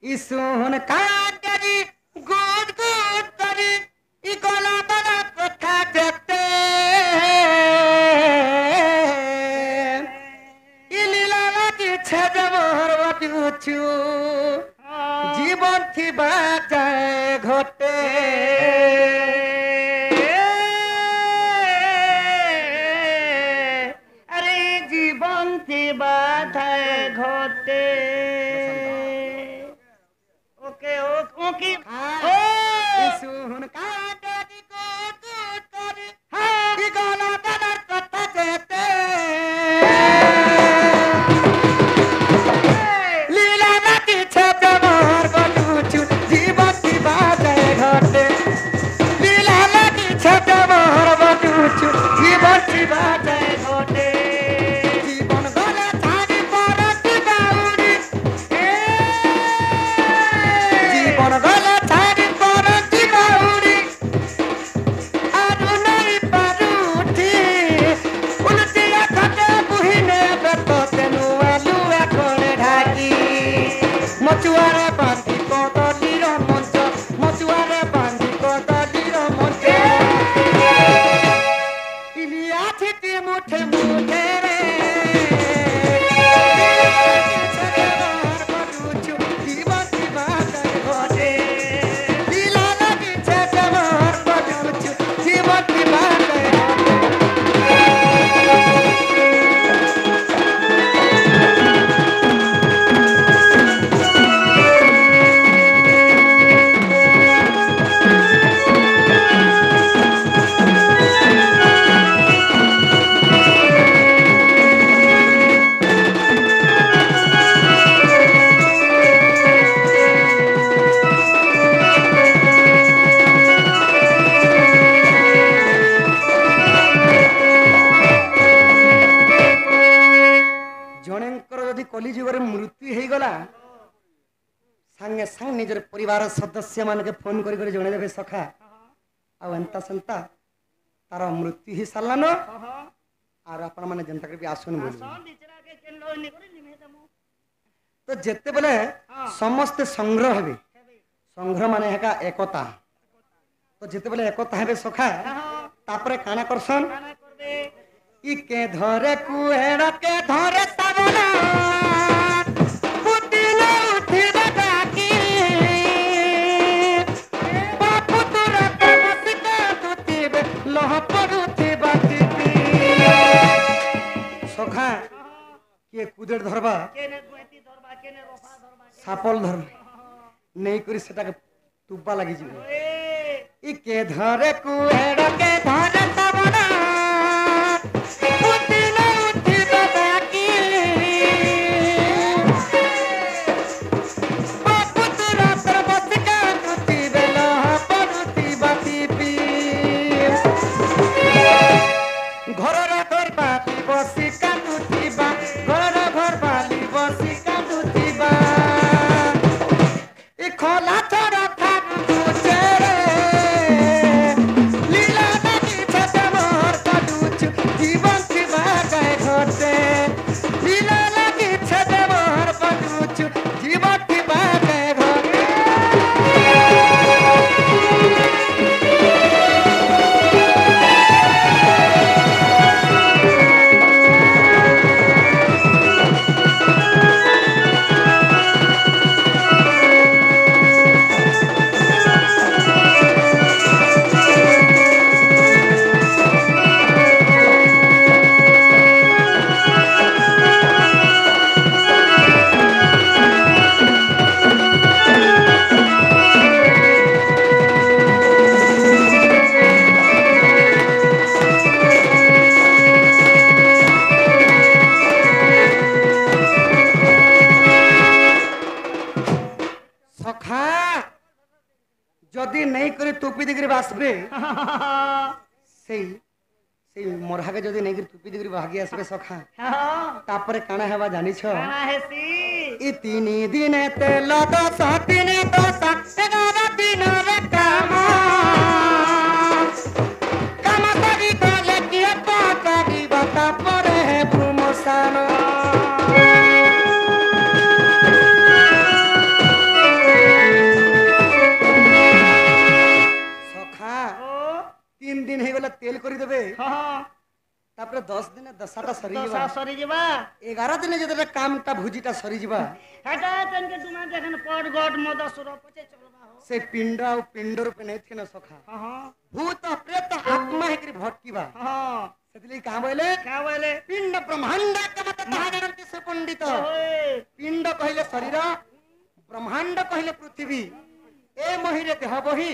ইসুন কাটারি good good করি ই গলা গলা কথা যেতে ইলীলা লাগিছে যে মোর বাপিছু জীবন থিবা যায় ঘটে আরে জীবন থিবা যায় ঘটে ওকে ওকে ও ইসুন কাটারি গুড গুড করি ই গলা গলা কথা যেতে লীলা লাগিছে যে মোর বাপিছু জীবন থিবা যায় ঘটে লীলা লাগিছে যে মোর বাপিছু জীবন থিবা যায় ঘটে জীবন গলে ছাড়ি পড়তি বাউরি জীবন গলে ছাড়ি পড়তি বাউরি আরু নাই পারুঠি উলটিয়া খাটে বুহিনে বেত তেনু আলু একলে ঢাকি মচুয়ারে বান্ধি কদলির মঞ্চ মচুয়ারে বান্ধি কদলির মঞ্চ ইলিয়া থেকে মুঠে মুঠে রে জীবন জীবা ঘটে লীলা লাগিছে তোমার বধুচু জীবন জীবা ଜଣଙ୍କର ଯଦି କଲିଯୁଗରେ ମୃତ୍ୟୁ ହେଇଗଲା ସାଙ୍ଗେ ସାଙ୍ଗେ ନିଜର ପରିବାର ସଦସ୍ୟ ମାନଙ୍କୁ ଫୋନ କରି କରି ଜଣେଇଦେବେ ସଖା ଆଉ ଏନ୍ତା ସେନ୍ତା ତାର ମୃତ୍ୟୁ ହେଇ ସାରିଲାନ আর আপনার মানে যেনটা করে আসুন বলি তো যেতেবেলে সমস্তে সংগ্রহ হবে সংগ্রহ মানে হেকা একতা তো যেতেবেলে একতা হবে সখা তারপরে কানা করছন ই কে ধরে কুহেড়া কে ধরে সাবনা পুতিলে উঠিবে ডাকি বাপু তোরা বসিতে দুতিবে লহ পড়ুথিবা টিপি সখা কে কুদের ধরবা সাপল ধরবা নেই করি সেটাকে তুব্বা লাগি যাবে ই কে ধরে কুহেড়া কে ধরে সাবনা পুতিলে উঠিবে ডাকি বাপু তোরা বসিতে দুতিবে লহ পড়ুথিবা টিপি ঘরর ঘর বালি বসি কাঁদুথিবা ঘরর ঘর বালি বসি কাঁদুথিবা ই খোলা ছড়া থাকুছে রে লীলা লাগিছে তোমার কাটুছু জীবন থিবা গায়ে ঘটে লীলা লাগিছে তোমার কাটুছু জীবন থিবা গায়ে ঘটে সখা যদি নেই করে টুপি দিগরি বাসবে সেই সেই মরহাকে যদি নেই করে টুপি দিগরি ভাগি আসবে সখা তারপরে কানা হেবা জানিছ ই তিনি দিনে তেল দশ দিনে দশ 11 দিনরে কাম কাম করি গলে কিয়ে পাকারিব তারপরে প্রমোশন ତାପରେ 10 ଦିନେ ଦଶାଟା ସରିଯିବା দশা সরি যাবা 11 দিনে যেতে কামটা ভুজিটা সরিଯିবা হেটা তেনকে তোমার দেখেন পট গট মদ সুর পচে চলবা হো ସେ ପିଣ୍ଡ ଆଉ ପିଣ୍ଡ ରୂପେ ନେଇଥିନ ସଖା হ্যাঁ ଭୂତ ପ୍ରେତ ଆତ୍ମା ହେଇକିରି ଭଟକିବା হ্যাঁ ସେଥିଲାଗି କାଁ ବୋଇଲେ কা বলে ପିଣ୍ଡ ବ୍ରହ୍ମାଣ୍ଡ ମତେ ତାହା ଜାଣନ୍ତି ସେ ପଣ୍ଡିତ ওই ପିଣ୍ଡ କହିଲେ ଶରୀର ବ୍ରହ୍ମାଣ୍ଡ କହିଲେ ପୃଥିବୀ ଏ ମହିରେ ଦେହ ବହି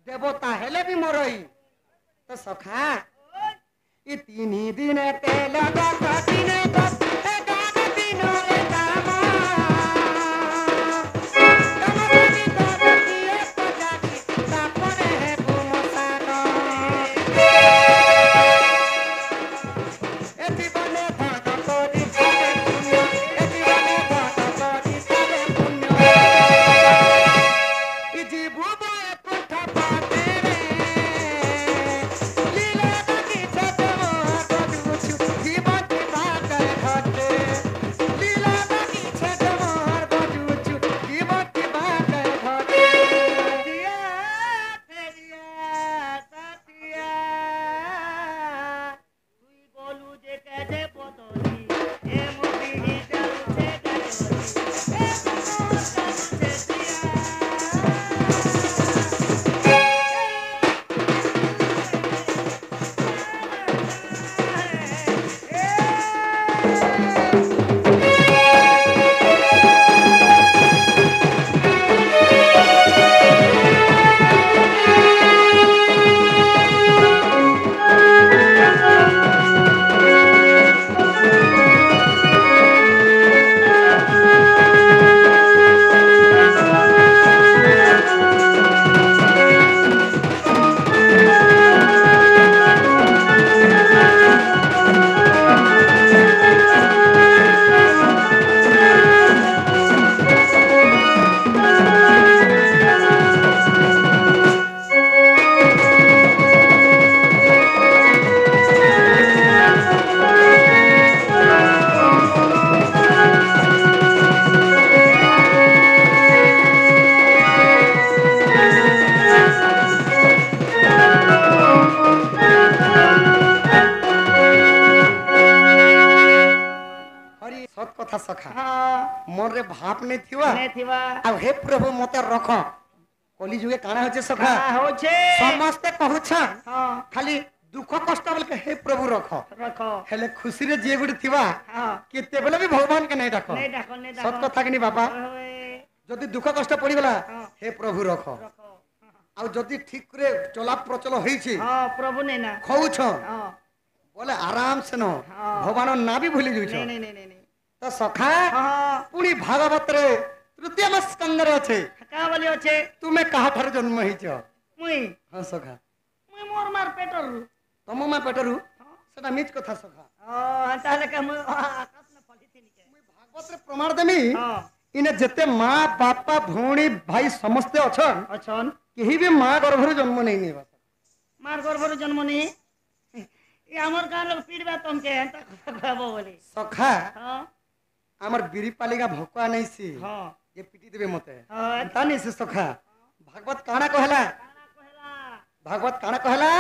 ଦେବତା ହେଲେ ବି ମରଇ ତ ସଖା ଏ 3 ଦିନ ତେଲ ଦଶ ଦିନ ଦଶ ଏଗାର ଦିନରେ କାମ ତମ ଭିତରେ କିଏ ପଚାରି ତାପରେ ହେବୁ ମଶାନ ଏ ଜୀବନେ ଧନ କରି କରେ ପୁଣ୍ୟ ଏ ଜୀବନେ ଧନ କରି କରେ ପୁଣ୍ୟ ଏ ଯିବୁ ବଏ କୋଠା ପାତେରେ লীলা লাগি ছেতে মহাবধূ জীবতি বাগায় ঘটে লীলা লাগি ছেতে মহাবধূ জীবতি বাগায় ঘটে দিয়া ফেরিয়া সাথিয়া তুই বলু যে কাজে বদলি এ মোদি হিটালছে গাজলি এ মোদি চালছে हरि सत कथा सखा হ্যাঁ मन रे भाप नहीं थिवा নে থিবা आ हे प्रभु मते रख कली जुगे काना होचे सखा কা হচ্ছে समस्ते कहउछन হ্যাঁ खाली दुख कष्ट बोल के हे प्रभु रख রাখ हेले खुशी रे जे गुडी थिवा হ্যাঁ केते बेले भी भगवान के नहीं डाको নে ডাকো নে सत ডাকো कथा कि नहीं बाबा ওই जदि दुख कष्ट पड़ी गला हाँ। हे प्रभु रख রাখ आ जदि ठीक करे चला प्रचल होईछि হ্যাঁ প্রভু নে না खौछ হ্যাঁ बोले आराम से न हाँ। भगवान ना भी भूली जुछ নে নে নে নে নে तो सखा হ্যাঁ पुणी भागवत रे तृतीय स्कंद रे আছে কা বলি আছে तुमे कहा ठार जन्म होईछ মুই हां सखा মুই মোর মার পেটর तम मा पेटरु सेटा मिच कथा सखा ও তাহলে কা মুই আকাশ না ফলিছিনি কে मुई भागवत रे प्रमाण देमी হ্যাঁ इने जेते मां बापा भौणी भाई समस्ते अछन অছন केही भी मां गर्भरु जन्म नहीं नेबा মার গর্ভর জন্ম নি এ আমার গাঁ লোক পিড়বা তমকে এন্তা কথা কহবো বলি सखा হ্যাঁ हमर बिरी पालिका भोका नहीं सी হ্যাঁ ये पिटी देबे मते হ্যাঁ तानी से सखा भागवत काना कहला কানা কহলা भागवत काना कहला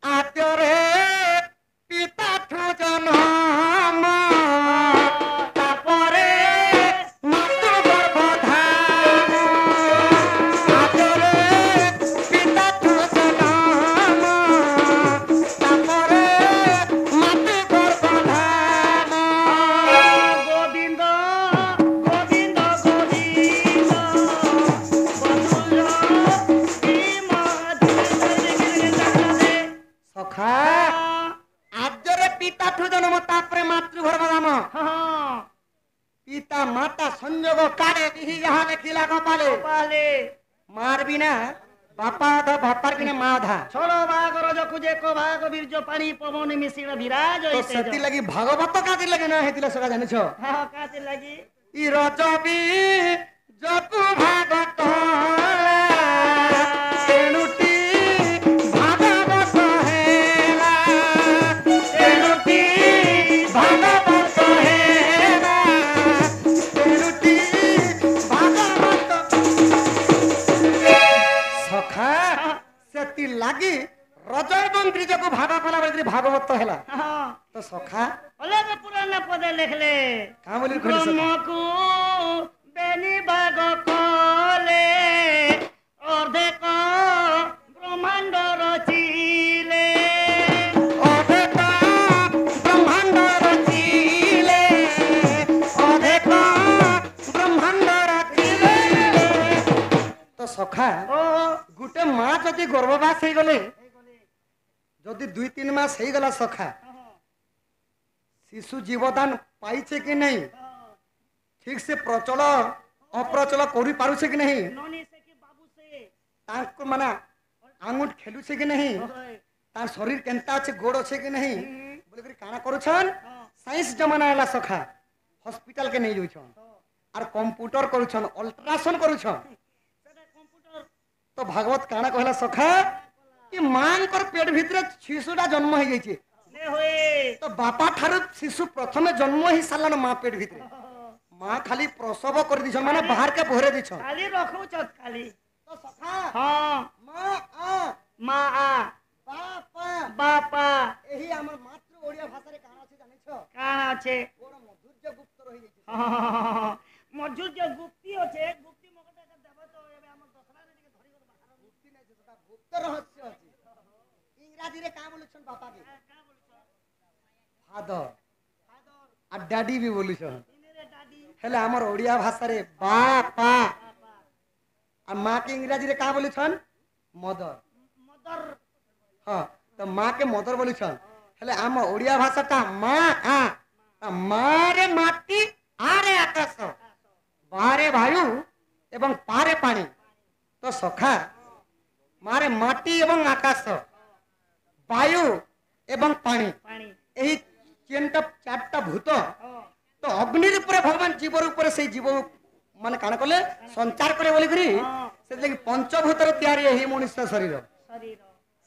आत्यो रे पिता ठो जन्म तापरे मातृ गर्भधान आत्यो रे पिता ठो जन्म तापरे मातृ गर्भधान গোবিন্দ গোবিন্দ গোবিন্দ বন্ধুর কি মাঝে सखा आद्यरे पिता ठो जन्म तापरे मातृ गर्भधान হ্যাঁ पिता माता संयोग कारे दिही यहाँ देखिला कपाले পালে मार बिना बापा आधा बापार बिना माँ आधा ছোট ভাগ রজকু যে কো ভাগ বীর্য পানি পবন মিশ্রিত বিরাজ तो হইতে सेती लगी भागवत कादी लगी ना हेतिला सका जानिछ হ্যাঁ কাতে লাগি ई रजबी जकु भागवत तेनुटी भागवत हेला तेनुटी भागवत हेला तेनुटी भागवत सखा सेती लागी रज ଏବଂ ତ୍ରିଜକୁ ଭାଗ କଲା ବେଳେ ଭାଗ पर्वत हैला हाँ तो सखा ओले तो पुराना पदे लिख ले का बोली कहली सखा ब्रह्मकु बेनी बाग कले अर्धेक ब्रह्मांड रचिले অধেক ব্রহ্মাণ্ড রচিলে অধেক ব্রহ্মাণ্ড রচিলে তো সখা ओ গুটে মা যদি গর্ভবাস হয়ে গলে যদি 2-3 মাস হয়ে গলা সখা শিশু জীবদান পাইছে কি নাই ঠিক সে প্রচল অপ্রচল করি পারুছে কি নাই नोनी से कि बाबू से তাকে মানে আঙুঠ খেলুছে কি নাই ओए তার শরীর কেনতা আছে গোড় আছে কি নাই বলে করে কানা করছন সাইন্স জমানা এলা সখা হসপিটাল কে নেই যাউছন আর কম্পিউটার করছন অল্ট্রাসাউন্ড করছন सेटा कंप्यूटर তো ভাগবত কানা কহলা সখা কি মাঙ্কর পেট ভিতরে শিশুটা জন্ম হয়ে যাইছে ने होए তো বাপা ঠারু শিশু প্রথমে জন্ম হই সালান মা পেট ভিতরে মা খালি প্রসব করে দিছন মানে বাহার কে ভরে দিছন खाली रखू चत खाली তো সখা हाँ মা আ माँ आ বাপা बापा এহি আমার মাতৃ ওড়িয়া ভাষারে কানা আছে জানিছো काण আছে বড় মধুর্য গুপ্ত রহি যাইছে মজুর যে গুপ্তি আছে গুপ্তি মগটা দেব তো এবে আমার দশরারে দিকে ধরি গল বাহার গুপ্তি নাই সেটা গুপ্ত রহস্য আছে ইংরাজিরে কা বলছন বাপাকে কা বলছ ফাদার ফাদার আর ড্যাডি বি বলছন ইনেরে দাদি হেলে আমার ওড়িয়া ভাষারে বাপা বাবা আর মাকে ইংরাজিরে কা বলছন মদর মদর হ্যাঁ তো মাকে মদর বলছন হেলে আমার ওড়িয়া ভাষাটা মা আ মারে মাটি আরে আকাশ বারে বায়ু এবং পারে পানি তো সখা মারে মাটি এবং আকাশ বায়ু এবং পানি পানি এই তিনটা চারটা ভূত ও তো অগ্নির উপরে ভগবান জীবর উপরে সেই জীব মানে কাণ কলে সঞ্চার করে বলি করি সেদিকে পঞ্চভূতর তৈরি এই মনুষ্য শরীর শরীর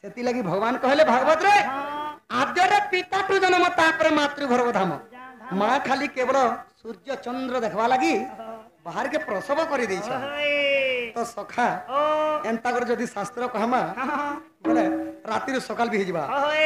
সেতি লাগি ভগবান কহলে ভাগবত রে হ্যাঁ আদ্যরে পিতাଠୁ জন্ম তাপরে মাতৃগর্ভ ধাম যা মা খালি কেবল সূর্য চন্দ্র দেখবা লাগি বাহার কে প্রসব করে দিয়েছ ওই তো সখা ও এন্তা করে যদি শাস্ত্র কহমা হ্যাঁ বলে রাতির সকাল বি হয়ে যা ওই